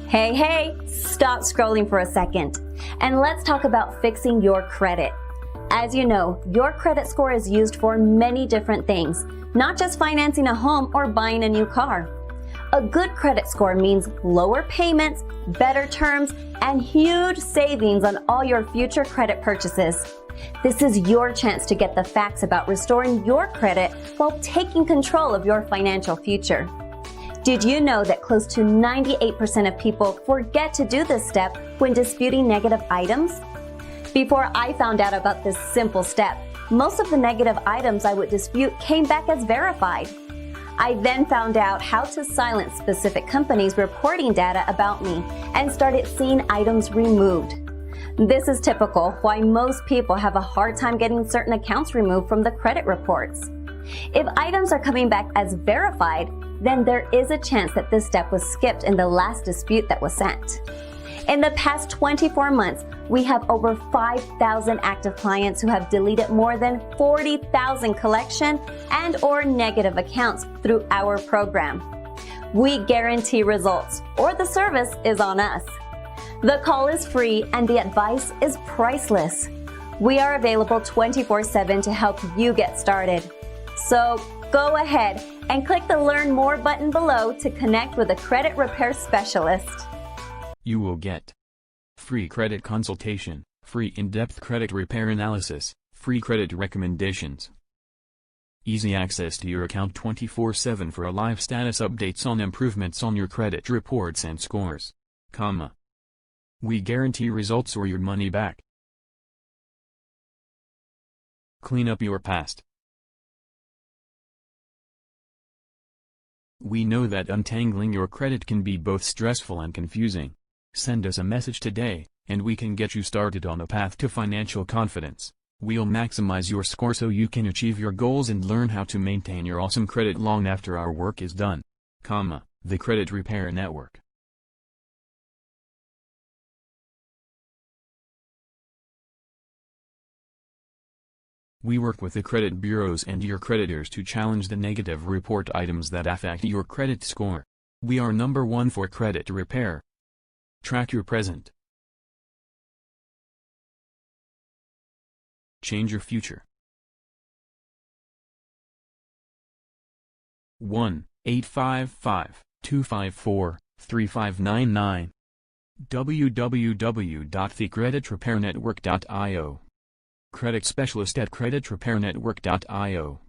Hey, stop scrolling for a second. And let's talk about fixing your credit. As you know, your credit score is used for many different things, not just financing a home or buying a new car. A good credit score means lower payments, better terms, and huge savings on all your future credit purchases. This is your chance to get the facts about restoring your credit while taking control of your financial future. Did you know that close to 98% of people forget to do this step when disputing negative items? Before I found out about this simple step, most of the negative items I would dispute came back as verified. I then found out how to silence specific companies reporting data about me and started seeing items removed. This is typical why most people have a hard time getting certain accounts removed from the credit reports. If items are coming back as verified, then there is a chance that this step was skipped in the last dispute that was sent. In the past 24 months, we have over 5,000 active clients who have deleted more than 40,000 collection and/or negative accounts through our program. We guarantee results, or the service is on us. The call is free and the advice is priceless. We are available 24/7 to help you get started. So go ahead and click the Learn More button below to connect with a credit repair specialist. You will get free credit consultation, free in-depth credit repair analysis, free credit recommendations, easy access to your account 24/7 for live status updates on improvements on your credit reports and scores, we guarantee results or your money back. Clean up your past. We know that untangling your credit can be both stressful and confusing. Send us a message today, and we can get you started on a path to financial confidence. We'll maximize your score so you can achieve your goals and learn how to maintain your awesome credit long after our work is done. The Credit Repair Network. We work with the credit bureaus and your creditors to challenge the negative report items that affect your credit score. We are number one for credit repair. Track your present. Change your future. 1-855-254-3599 www.thecreditrepairnetwork.io. Credit specialist at creditrepairnetwork.io.